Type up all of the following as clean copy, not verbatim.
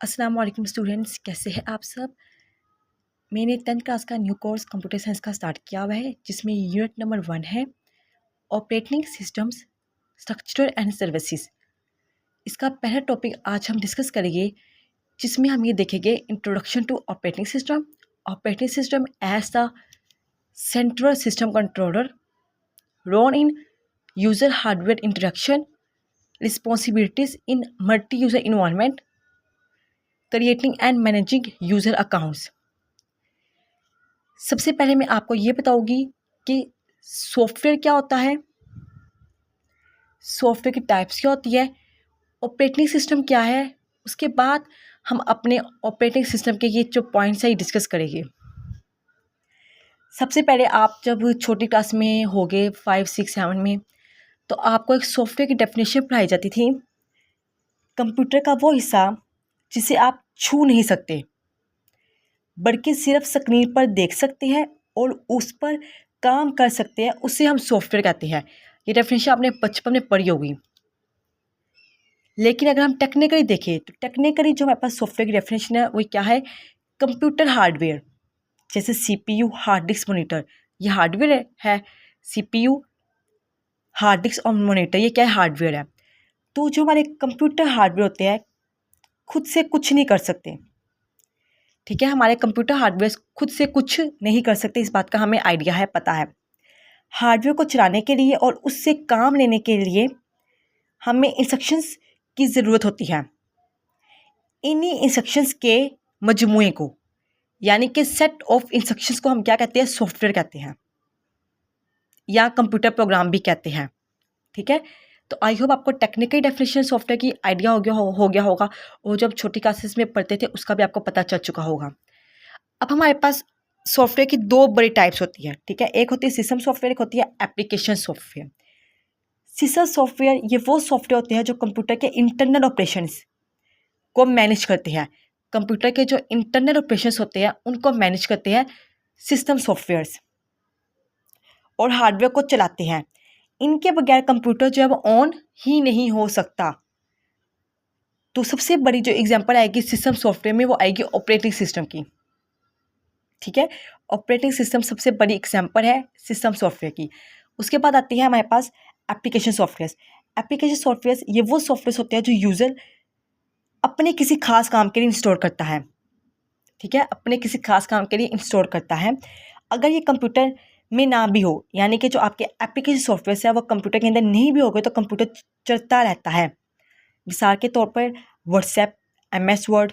अस्सलाम वालेकुम स्टूडेंट्स, कैसे हैं आप सब। मैंने 10th क्लास का न्यू कोर्स कंप्यूटर साइंस का स्टार्ट किया हुआ है, जिसमें यूनिट नंबर 1 है operating systems structure and services. इसका पहला टॉपिक आज हम डिस्कस करेंगे, जिसमें हम ये देखेंगे introduction to operating system. Operating system as the central system controller role in user hardware interaction, responsibilities in multi user environment, creating and managing user accounts. सबसे पहले मैं आपको ये बताऊंगी कि सॉफ्टवेयर क्या होता है, सॉफ्टवेयर की टाइप्स क्या होती है, ऑपरेटिंग सिस्टम क्या है। उसके बाद हम अपने ऑपरेटिंग सिस्टम के ये जो पॉइंट्स है ये डिस्कस करेंगे। सबसे पहले आप जब छोटी क्लास में होगे 5, 6, 7 में, तो आपको एक सॉफ्टवेयर की डेफिनेशन पढ़ाई जाती थी। कंप्यूटर का वो हिस्सा जिसे आप छू नहीं सकते, बल्कि सिर्फ स्क्रीन पर देख सकते हैं और उस पर काम कर सकते हैं, उसे हम सॉफ्टवेयर कहते हैं। ये डेफिनेशन आपने बचपन में पढ़ी होगी। लेकिन अगर हम टेक्निकली देखें तो टेक्निकली जो हमारे पास सॉफ्टवेयर की डेफिनेशन है वो क्या है, कंप्यूटर हार्डवेयर। जैसे CPU, हार्ड डिस्क, मॉनिटर, ये हार्डवेयर है। CPU, हार्ड डिस्क और मॉनिटर, ये क्या है, हार्डवेयर है। तो जो हमारे कंप्यूटर हार्डवेयर होते हैं खुद से कुछ नहीं कर सकते, ठीक है। हमारे कंप्यूटर हार्डवेयर खुद से कुछ नहीं कर सकते, इस बात का हमें आइडिया है, पता है। हार्डवेयर को चलाने के लिए और उससे काम लेने के लिए हमें इंस्ट्रक्शंस की ज़रूरत होती है। इन्हीं इंस्ट्रक्शंस के मजमूए को, यानी कि सेट ऑफ इंस्ट्रक्शंस को हम क्या कहते हैं, सॉफ्टवेयर कहते हैं, या कंप्यूटर प्रोग्राम भी कहते हैं, ठीक है। तो आई होप आपको टेक्निकल डेफिनेशन सॉफ्टवेयर की आइडिया हो गया होगा, और जब छोटी क्लासेस में पढ़ते थे उसका भी आपको पता चल चुका होगा। अब हमारे पास सॉफ्टवेयर की दो बड़ी टाइप्स होती है, ठीक है। एक होती है सिस्टम सॉफ्टवेयर, एक होती है एप्लीकेशन सॉफ्टवेयर। सिस्टम सॉफ्टवेयर ये वो सॉफ्टवेयर होते हैं जो कंप्यूटर के इंटरनल ऑपरेशंस को मैनेज करते हैं। कंप्यूटर के जो इंटरनल ऑपरेशंस होते हैं उनको मैनेज करते हैं सिस्टम सॉफ्टवेयर्स, और हार्डवेयर को चलाते हैं। इनके बगैर कंप्यूटर जो है वो ऑन ही नहीं हो सकता। तो सबसे बड़ी जो एग्जांपल आएगी सिस्टम सॉफ्टवेयर में, वो आएगी ऑपरेटिंग सिस्टम की, ठीक है। ऑपरेटिंग सिस्टम सबसे बड़ी एग्जांपल है सिस्टम सॉफ्टवेयर की। उसके बाद आती है हमारे पास एप्लीकेशन सॉफ्टवेयर। एप्लीकेशन सॉफ्टवेयर ये वो सॉफ्टवेयर होते हैं जो यूज़र अपने किसी खास काम के लिए इंस्टॉल करता है, ठीक है, अपने किसी खास काम के लिए इंस्टॉल करता है। अगर ये कंप्यूटर में ना भी हो, यानी कि जो आपके एप्लीकेशन सॉफ्टवेयर है वो कंप्यूटर के अंदर नहीं भी होगा, तो कंप्यूटर चलता रहता है। मिसाल के तौर पर WhatsApp, MS word,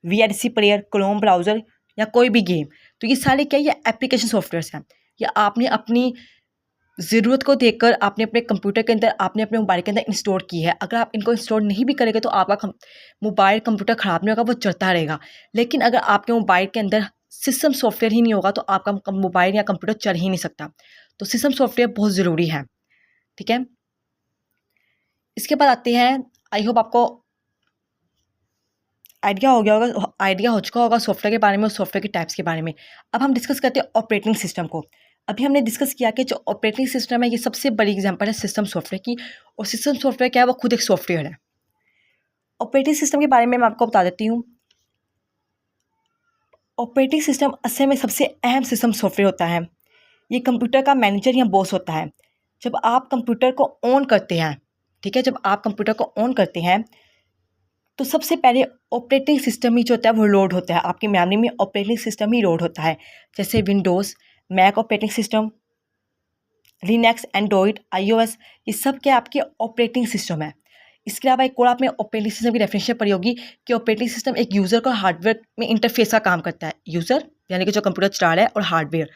VLC player, Chrome browser या कोई भी गेम, तो ये सारे क्या, ये एप्लीकेशन सॉफ्टवेयर्स हैं। या आपने अपनी ज़रूरत को देखकर आपने अपने कंप्यूटर के अंदर, आपने अपने मोबाइल के अंदर इंस्टॉल की है। अगर आप इनको इंस्टॉल नहीं भी करेंगे तो आपका मोबाइल कंप्यूटर ख़राब नहीं होगा, वो चलता रहेगा। लेकिन अगर आपके मोबाइल के अंदर सिस्टम सॉफ्टवेयर ही नहीं होगा तो आपका मोबाइल या कंप्यूटर चल ही नहीं सकता। तो सिस्टम सॉफ्टवेयर बहुत ज़रूरी है, ठीक है। इसके बाद आते हैं, आई होप आपको आइडिया हो चुका होगा सॉफ्टवेयर के बारे में और सॉफ्टवेयर के टाइप्स के बारे में। अब हम डिस्कस करते हैं ऑपरेटिंग सिस्टम को। अभी हमने डिस्कस किया कि जो ऑपरेटिंग सिस्टम है ये सबसे बड़ी एग्जांपल है सिस्टम सॉफ्टवेयर की, और सिस्टम सॉफ्टवेयर क्या है, वो खुद एक सॉफ्टवेयर है। ऑपरेटिंग सिस्टम के बारे में मैं आपको बता देती हूँ। ऑपरेटिंग सिस्टम असल में सबसे अहम सिस्टम सॉफ्टवेयर होता है। ये कंप्यूटर का मैनेजर या बॉस होता है। जब आप कंप्यूटर को ऑन करते हैं, ठीक है, जब आप कंप्यूटर को ऑन करते हैं तो सबसे पहले ऑपरेटिंग सिस्टम ही जो होता है वो लोड होता है। आपकी मेमोरी में ऑपरेटिंग सिस्टम ही लोड होता है, जैसे Windows, Mac operating system, Linux, Android, iOS, ये सब क्या आपके ऑपरेटिंग सिस्टम है। इसके अलावा एक और आपने ऑपरेटिंग सिस्टम की डेफिनेशन पढ़ी होगी कि ऑपरेटिंग सिस्टम एक यूज़र को हार्डवेयर में इंटरफेस का काम करता है। यूज़र यानी कि जो कंप्यूटर चला रहा है, और हार्डवेयर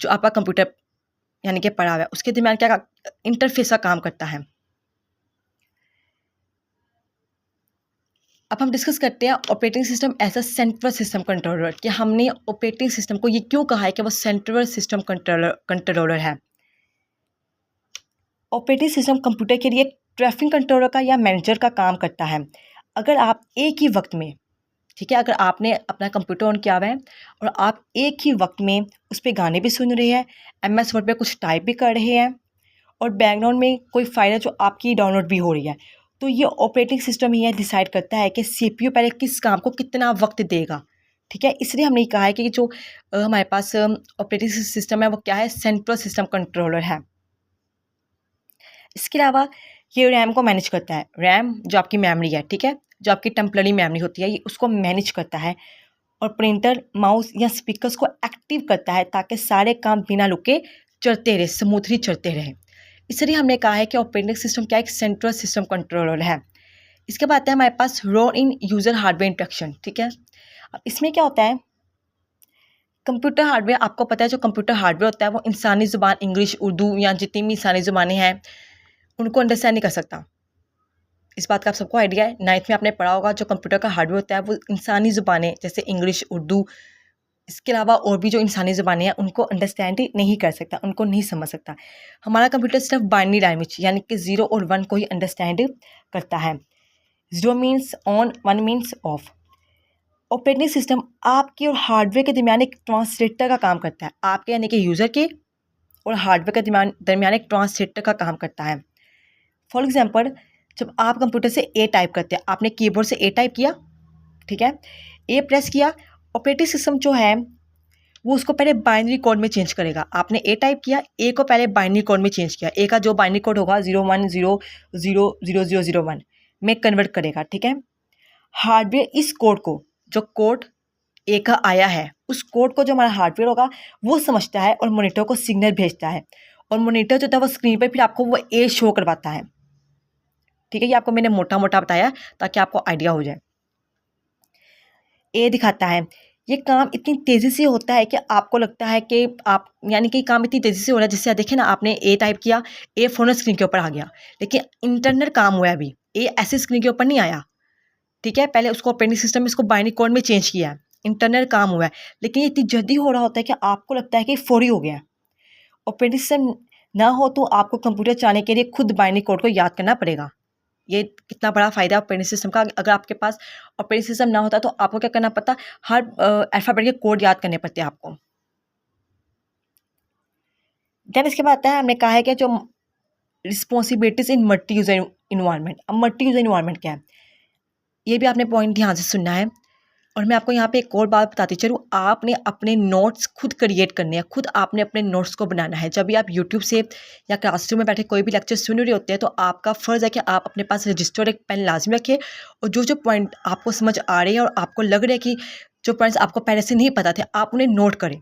जो आपका कंप्यूटर यानी कि पड़ा हुआ है, उसके दरमियान क्या इंटरफेस का काम करता है। अब हम डिस्कस करते हैं operating system as a central system controller, कि हमने ऑपरेटिंग सिस्टम को ये क्यों कहा है कि वो सेंट्रल सिस्टम कंट्रोलर है। ऑपरेटिंग सिस्टम कंप्यूटर के लिए ट्रैफिक कंट्रोलर का या मैनेजर का काम करता है। अगर आप एक ही वक्त में, ठीक है, अगर आपने अपना कंप्यूटर ऑन किया हुआ है और आप एक ही वक्त में उस पर गाने भी सुन रहे हैं, MS वर्ड पे कुछ टाइप भी कर रहे हैं, और बैकग्राउंड में कोई फाइल है जो आपकी डाउनलोड भी हो रही है, तो ये ऑपरेटिंग सिस्टम ही डिसाइड करता है कि CPU पहले किस काम को कितना वक्त देगा। ठीक है, इसलिए हमने कहा है कि जो हमारे पास ऑपरेटिंग सिस्टम है वो क्या है, सेंट्रल सिस्टम कंट्रोलर है। इसके अलावा ये रैम को मैनेज करता है। रैम जो आपकी मेमोरी है, ठीक है, जो आपकी टेम्पररी मेमोरी होती है, ये उसको मैनेज करता है। और प्रिंटर, माउस या स्पीकर्स को एक्टिव करता है ताकि सारे काम बिना रुके चलते रहे, स्मूथली चलते रहे। इसलिए हमने कहा है कि ऑपरेटिंग सिस्टम क्या एक सेंट्रल सिस्टम कंट्रोलर है। इसके बाद आता है हमारे पास role in user hardware interaction. ठीक है, अब इसमें क्या होता है, कंप्यूटर हार्डवेयर, आपको पता है जो कंप्यूटर हार्डवेयर होता है वो इंसानी ज़ुबान इंग्लिश, उर्दू या जितनी भी इंसानी ज़ुबानें हैं उनको अंडरस्टैंड नहीं कर सकता। इस बात का आप सबको आइडिया है। 9th में आपने पढ़ा होगा जो कंप्यूटर का हार्डवेयर होता है वो इंसानी ज़ुबानें जैसे इंग्लिश, उर्दू, इसके अलावा और भी जो इंसानी ज़ुबानें हैं उनको अंडरस्टैंड ही नहीं कर सकता, उनको नहीं समझ सकता। हमारा कंप्यूटर सिर्फ बाइनरी लैंग्वेज यानी कि 0 और 1 को ही अंडरस्टैंड करता है। 0 means on, 1 means of. Operating system आपके और हार्डवेयर के दरमियान एक ट्रांसलेटर का काम करता है। आपके यानी कि यूज़र के और हार्डवेयर के दरमियान एक ट्रांसलेटर का काम करता है। फॉर एग्जांपल, जब आप कंप्यूटर से ए टाइप करते हैं, आपने कीबोर्ड से ए टाइप किया, ठीक है, ए प्रेस किया, ऑपरेटिंग सिस्टम जो है वो उसको पहले बाइनरी कोड में चेंज करेगा। आपने ए टाइप किया, ए को पहले बाइनरी कोड में चेंज किया, ए का जो बाइनरी कोड होगा 01000001 में कन्वर्ट करेगा। ठीक है, हार्डवेयर इस कोड को, जो कोड ए का आया है, उस कोड को जो हमारा हार्डवेयर होगा वो समझता है और मॉनिटर को सिग्नल भेजता है। और मॉनिटर जो था वो स्क्रीन पर फिर आपको वो ए शो करवाता है। ठीक है, ये आपको मैंने मोटा मोटा बताया ताकि आपको आइडिया हो जाए। ए दिखाता है, ये काम इतनी तेज़ी से होता है कि आपको लगता है कि आप, यानी कि काम इतनी तेज़ी से हो रहा है जिससे देखें ना, आपने ए टाइप किया, ए फ़ौरन स्क्रीन के ऊपर आ गया, लेकिन इंटरनल काम हुआ है अभी, ए ऐसे स्क्रीन के ऊपर नहीं आया। ठीक है, पहले उसको ऑपरेटिंग सिस्टम में इसको बाइनरी कोड में चेंज किया है, इंटरनल काम हुआ है, लेकिन ये इतनी जल्दी हो रहा होता है कि आपको लगता है कि फौरी हो गया है। ऑपरेटिंग सिस्टम ना हो तो आपको कंप्यूटर चलाने के लिए खुद बाइनरी कोड को याद करना पड़ेगा। ये कितना बड़ा फ़ायदा है ऑपरेटिंग सिस्टम का। अगर आपके पास ऑपरेटिंग सिस्टम ना होता तो आपको क्या करना पड़ता, हर अल्फ़ाबेट के कोड याद करने पड़ते हैं आपको। देन इसके बाद आता है, हमने कहा है कि जो रिस्पॉन्सिबिलिटीज़ इन मल्टी यूज़र इन्वायरमेंट। अब मल्टी यूज़र इन्वायरमेंट क्या है, ये भी आपने पॉइंट ध्यान से सुनना है। और मैं आपको यहाँ पे एक और बात बताती चलूँ, आपने अपने नोट्स खुद क्रिएट करने हैं, खुद आपने अपने नोट्स को बनाना है। जब भी आप यूट्यूब से या क्लासरूम में बैठे कोई भी लेक्चर सुन रहे होते हैं तो आपका फ़र्ज़ है कि आप अपने पास रजिस्टर, एक पेन लाजमी रखें, और जो जो पॉइंट आपको समझ आ रहे हैं और आपको लग रहा है कि जो पॉइंट्स आपको पहले से नहीं पता थे, आप उन्हें नोट करें।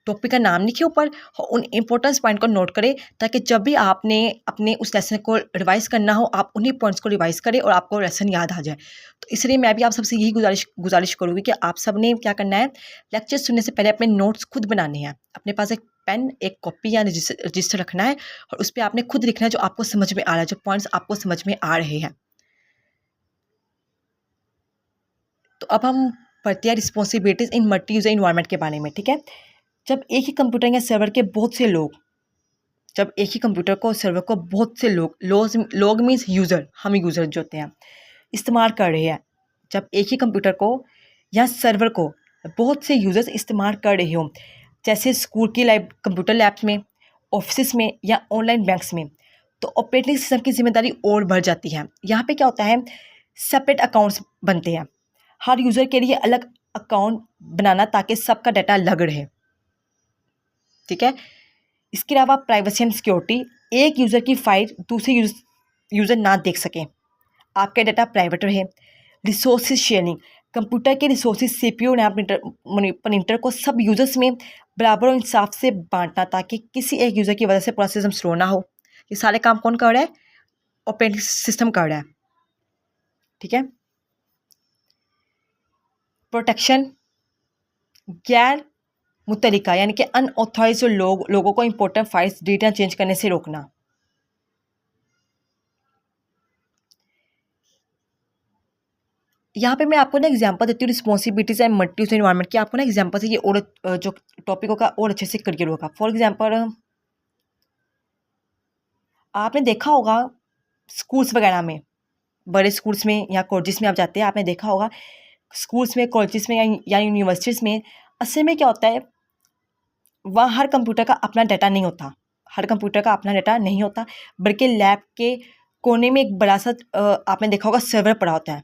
टॉपिक का नाम लिखे ऊपर, उन इम्पोर्टेंस पॉइंट को नोट करें ताकि जब भी आपने अपने उस लेसन को रिवाइज़ करना हो, आप उन्हीं पॉइंट्स को रिवाइज़ करें और आपको लेसन याद आ जाए। तो इसलिए मैं भी आप सबसे यही गुजारिश करूँगी कि आप सब ने क्या करना है, लेक्चर सुनने से पहले अपने नोट्स खुद बनाने हैं। अपने पास एक पेन, एक कॉपी या रजिस्टर रखना है और उस पर आपने खुद लिखना है जो आपको समझ में आ रहा है, जो पॉइंट्स आपको समझ में आ रहे हैं। तो अब हम पढ़ते हैं रिस्पॉन्सिबिलिटीज़ इन मल्टी यूज़र इन्वायरमेंट के बारे में। ठीक है, जब एक ही कंप्यूटर या सर्वर के बहुत से लोग, जब एक ही कंप्यूटर को, सर्वर को बहुत से लोग मीन्स यूज़र, हम यूज़र जो होते हैं, इस्तेमाल कर रहे हैं। जब एक ही कंप्यूटर को या सर्वर को बहुत से यूज़र्स इस्तेमाल कर रहे हों, जैसे स्कूल की कंप्यूटर लैब्स में, ऑफिस में या ऑनलाइन बैंक्स में, तो ऑपरेटिंग सिस्टम की जिम्मेदारी और बढ़ जाती है। यहाँ पे क्या होता है, सेपरेट अकाउंट्स बनते हैं, हर यूज़र के लिए अलग अकाउंट बनाना ताकि सबका डाटा अलग रहे। ठीक है, इसके अलावा प्राइवेसी एंड सिक्योरिटी, एक यूज़र की फाइल दूसरे यूज़र ना देख सकें, आपका डाटा प्राइवेट रहे। रिसोर्सेज शेयरिंग, कंप्यूटर के रिसोर्सेज CPU और प्रिंटर को सब यूज़र्स में बराबर और इंसाफ से बांटना ताकि किसी एक यूज़र की वजह से पूरा सिस्टम स्लो ना हो। ये सारे काम कौन कर रहा है, ऑपरेटिंग सिस्टम कर रहा है। ठीक है, प्रोटेक्शन, गैर मुतल्लिका यानी कि अनऑथराइज लोगों को इंपॉर्टेंट फाइल्स डेटा चेंज करने से रोकना। यहाँ पे मैं आपको ना एग्जांपल देती हूँ responsibilities and multi user environment की। आपको ना एग्जांपल से ये और जो टॉपिक होगा और अच्छे से क्लियर होगा। फॉर एग्जांपल, आपने देखा होगा स्कूल्स वगैरह में, बड़े स्कूल्स में या कॉलेजेस में आप जाते हैं, आपने देखा होगा स्कूल्स में, कॉलेजेस में या यूनिवर्सिटीज़ में असल में क्या होता है, वहाँ हर कंप्यूटर का अपना डाटा नहीं होता, हर कंप्यूटर का अपना डाटा नहीं होता, बल्कि लैब के कोने में एक बड़ा सा आपने देखा होगा सर्वर पड़ा होता है,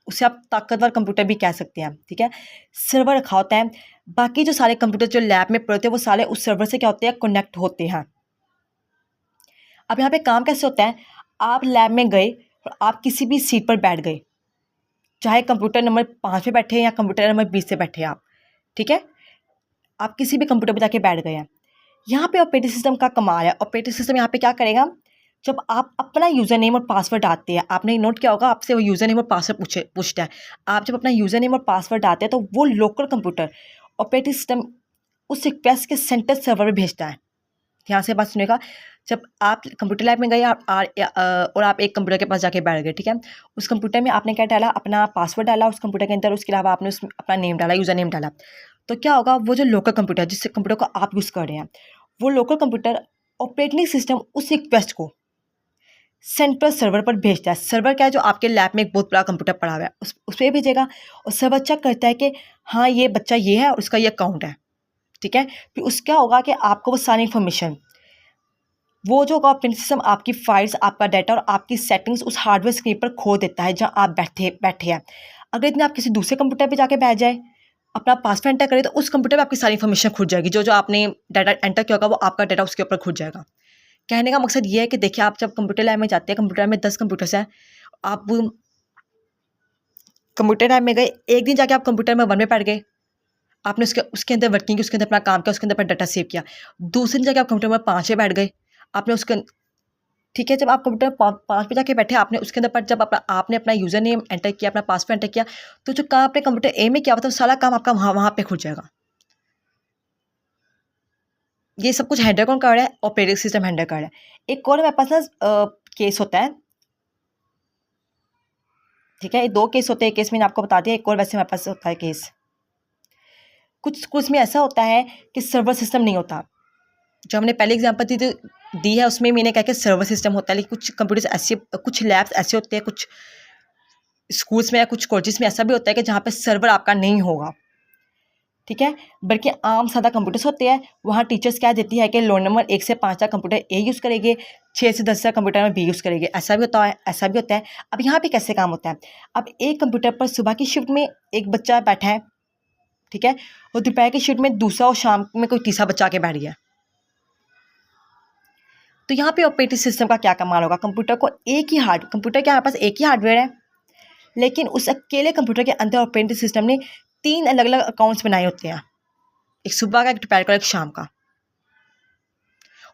उसे आप ताकतवर कंप्यूटर भी कह सकते हैं, ठीक है। सर्वर रखा होता है, बाकी जो सारे कंप्यूटर जो लैब में पड़े होते हैं वो सारे उस सर्वर से क्या होते हैं, कनेक्ट होते हैं। अब यहाँ पे काम कैसे होता है, आप लैब में गए और आप किसी भी सीट पर बैठ गए, चाहे कंप्यूटर नंबर 5 पे बैठे हैं या कंप्यूटर नंबर 20 से बैठे हैं आप, ठीक है। आप किसी भी कंप्यूटर पर जाके बैठ गए हैं। यहाँ पे ऑपरेटिंग सिस्टम का कमाल है। ऑपरेटिंग सिस्टम यहाँ पे क्या करेगा, जब आप अपना यूज़र नेम और पासवर्ड डालते हैं, आपने नोट किया होगा आपसे वो यूज़र नेम और पासवर्ड पूछता है। आप जब अपना यूज़र नेम और पासवर्ड डालते हैं तो वो लोकल कंप्यूटर ऑपरेटिंग सिस्टम उस रिक्वेस्ट के सेंटर सर्वर में भेजता है। ध्यान से बात सुनेगा, जब आप कंप्यूटर लैब में गए और आप एक कंप्यूटर के पास जाके बैठ गए, ठीक है। उस कंप्यूटर में आपने क्या डाला, अपना पासवर्ड डाला उस कंप्यूटर के अंदर, उसके अलावा आपने उसमें अपना नेम डाला, यूज़र नेम डाला। तो क्या होगा, वो जो लोकल कंप्यूटर जिस कंप्यूटर को आप यूज़ कर रहे हैं, वो लोकल कंप्यूटर ऑपरेटिंग सिस्टम उस रिक्वेस्ट को सेंट्रल सर्वर पर भेजता है। सर्वर क्या है, जो आपके लैब में एक बहुत बड़ा कंप्यूटर पड़ा हुआ है, उस पर भेजेगा और सर्वर चेक करता है कि हाँ ये बच्चा ये है और उसका ये अकाउंट है, ठीक है। फिर उस क्या होगा कि आपको वो सारी इन्फॉर्मेशन, वो जो ऑपरेटिंग सिस्टम आपकी फाइल्स, आपका डाटा और आपकी सेटिंग्स उस हार्डवेयर स्क्रीन पर खो देता है जहाँ आप बैठे हैं। अगर इतने आप किसी दूसरे कंप्यूटर पर जाके बैठ जाए, अपना पासवर्ड एंटर करें, तो उस कंप्यूटर पर आपकी सारी इन्फॉर्मेशन खुद जाएगी, जो आपने डाटा एंटर किया होगा वो आपका डाटा उसके ऊपर खुद जाएगा। कहने का मकसद ये है कि देखिए, आप जब कंप्यूटर लैब में जाते हैं, कंप्यूटर में 10 कंप्यूटर्स हैं, आप कंप्यूटर लैब में गए, एक दिन जाके आप कंप्यूटर में 1 में बैठ गए, आपने उसके अंदर वर्किंग की, उसके अंदर अपना काम किया, उसके अंदर अपना डाटा सेव किया। दूसरे दिन जाके आप कंप्यूटर में 5 में बैठ गए, आपने उसके, ठीक है, जब आप कंप्यूटर 5 पे जाके बैठे, आपने उसके अंदर पर जब आपने अपना यूज़र नेम एंटर किया, अपना पासवर्ड एंटर किया, तो जो काम आपने कंप्यूटर ए में किया हुआ था, सारा काम आपका वहाँ पे खुल जाएगा। ये सब कुछ हैंडल कौन कर रहा है, ऑपरेटिंग सिस्टम हैंडल कर रहा है। एक और हमारे पास ना केस होता है, ठीक है, ये 2 केस होते हैं। केस मैंने आपको बता दिया, एक और वैसे हमारे पास होता है केस। कुछ में ऐसा होता है कि सर्वर सिस्टम नहीं होता। जो हमने पहले एग्जांपल दी है उसमें मैंने कहा कि सर्वर सिस्टम होता है, लेकिन कुछ कंप्यूटर्स ऐसे, कुछ लैब्स ऐसे होते हैं, कुछ स्कूल्स में या कुछ कॉलेजेस में ऐसा भी होता है कि जहाँ पे सर्वर आपका नहीं होगा, ठीक है, बल्कि आम सादा कंप्यूटर्स होते हैं। वहाँ टीचर्स क्या देती है कि रोल नंबर 1 से 5 तक कंप्यूटर ए यूज़ करेंगे, 6 से 10 तक कंप्यूटर में बी यूज़ करेंगे, ऐसा भी होता है, ऐसा भी होता है। अब यहाँ पे कैसे काम होता है, अब एक कंप्यूटर पर सुबह की शिफ्ट में एक बच्चा बैठा है, ठीक है, और दोपहर की शिफ्ट में दूसरा और शाम में कोई तीसरा बच्चा आके बैठ गया। तो यहाँ पे ऑपरेटिंग सिस्टम का क्या कमाल होगा, कंप्यूटर के हमारे पास एक ही हार्डवेयर है, लेकिन उस अकेले कंप्यूटर के अंदर ऑपरेटिंग सिस्टम ने 3 अलग अलग अकाउंट्स बनाए होते हैं, एक सुबह का, एक दोपहर का, एक शाम का,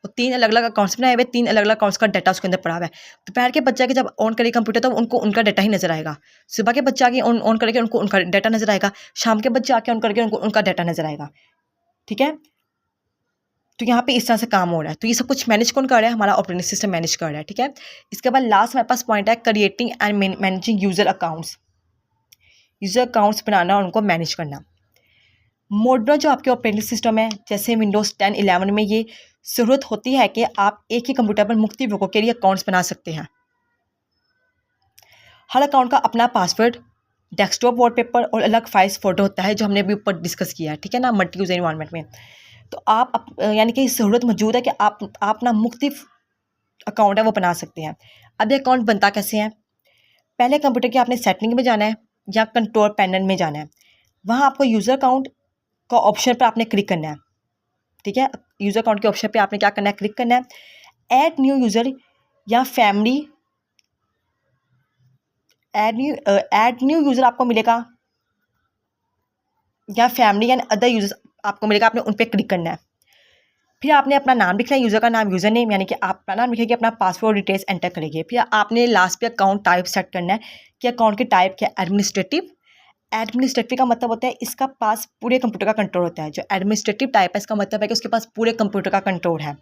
और 3 अलग अलग अकाउंट्स बनाए हुए, 3 अलग अलग अकाउंट्स का डाटा उसके अंदर पड़ा हुआ है। दोपहर के बच्चे के जब ऑन करेगा कंप्यूटर तो उनको उनका डाटा ही नजर आएगा, सुबह के बच्चे आके ऑन करेंगे उनको उनका डाटा नजर आएगा, शाम के बच्चे आके ऑन करके उनको उनका डाटा नजर आएगा, ठीक है। तो यहाँ पे इस तरह से काम हो रहा है। तो ये सब कुछ मैनेज कौन कर रहा है, हमारा ऑपरेटिंग सिस्टम मैनेज कर रहा है, ठीक है। इसके बाद लास्ट हमारे पास पॉइंट है creating and managing user accounts. User accounts बनाना और उनको मैनेज करना। मॉडर्न जो आपके ऑपरेटिंग सिस्टम है, जैसे विंडोज़ 10, 11 में ये ज़रूरत होती है कि आप एक ही कंप्यूटर पर मुख्तलिफ लोगों के लिए अकाउंट्स बना सकते हैं। हर अकाउंट का अपना पासवर्ड, डेस्कटॉप वॉलपेपर और अलग फाइल्स फोटो होता है, जो हमने अभी ऊपर डिस्कस किया है, ठीक है ना, मल्टी यूज़र इन्वायरमेंट में। तो आप यानी कि सहूलत मौजूद है कि आप ना मुख्तलिफ अकाउंट है वो बना सकते हैं। अब ये अकाउंट बनता कैसे है, पहले कंप्यूटर की आपने सेटिंग में जाना है या कंट्रोल पैनल में जाना है, वहाँ आपको यूज़र अकाउंट का ऑप्शन पर आपने क्लिक करना है, ठीक है। यूज़र अकाउंट के ऑप्शन पे आपने क्या करना है, क्लिक करना है। ऐड न्यू यूज़र या फैमिली, ऐड न्यू यूज़र आपको मिलेगा, या फैमिली या अदर यूज़र्स आपको मिलेगा, आपने उन पर क्लिक करना है। फिर आपने अपना नाम लिखना है, यूज़र का नाम, यूज़र नेम, यानी कि आप अपना नाम लिखेंगे, अपना पासवर्ड डिटेल्स एंटर करेंगे। फिर आपने लास्ट पे अकाउंट टाइप सेट करना है कि अकाउंट की टाइप क्या, एडमिनिस्ट्रेटिव। एडमिनिस्ट्रेटिव का मतलब होता है इसका पास पूरे कंप्यूटर का कंट्रोल होता है। जो एडमिनिस्ट्रेटिव टाइप है इसका मतलब है कि उसके पास पूरे कंप्यूटर का कंट्रोल है,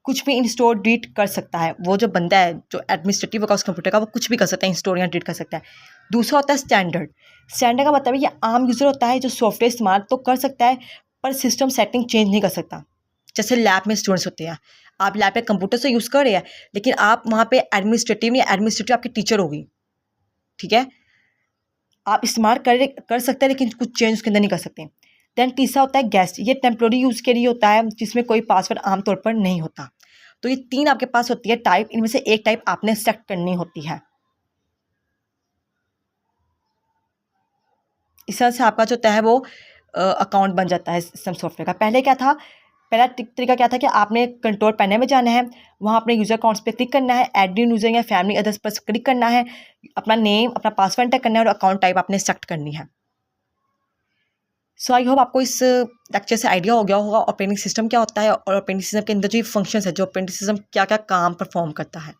कुछ भी इंस्टॉल डिलीट कर सकता है। वो जो बंदा है जो एडमिनिस्ट्रेटिव होगा उस कंप्यूटर का, वो कुछ भी कर सकता है, इंस्टॉल या डिलीट कर सकता है। दूसरा होता है स्टैंडर्ड। स्टैंडर्ड का मतलब है ये आम यूज़र होता है जो सॉफ्टवेयर इस्तेमाल तो कर सकता है पर सिस्टम सेटिंग चेंज नहीं कर सकता। जैसे लैब में स्टूडेंट्स होते हैं, आप लैब पे कंप्यूटर से यूज़ कर रहे हैं, लेकिन आप वहाँ पे एडमिनिस्ट्रेटिव आपकी टीचर होगी, ठीक है, आप इस्तेमाल कर सकते हैं लेकिन कुछ चेंज उसके अंदर नहीं कर सकते। दैन तीसरा होता है गेस्ट। ये टेम्प्रोरी यूज़ के लिए होता है जिसमें कोई पासवर्ड आमतौर पर नहीं होता। तो ये 3 आपके पास होती है टाइप, इनमें से एक टाइप आपने सेलेक्ट करनी होती है। इस तरह से आपका जो होता है वो अकाउंट बन जाता है सिस्टम सॉफ्टवेयर का। पहले क्या था, पहला तरीका क्या था कि आपने कंट्रोल पैनल में जाना है, वहाँ अपने यूज़र अकाउंट्स पे क्लिक करना है, ऐड न्यू यूज़र या फैमिली अदर्स पर क्लिक करना है, अपना नेम अपना पासवर्ड एंटर करना है और अकाउंट टाइप आपने सेलेक्ट करनी है। सो आई होप आपको इस लेक्चर से आइडिया हो गया होगा ऑपरेटिंग सिस्टम क्या होता है और ऑपरेटिंग सिस्टम के अंदर जो फंक्शंस है, जो ऑपरेटिंग सिस्टम क्या क्या काम परफॉर्म करता है।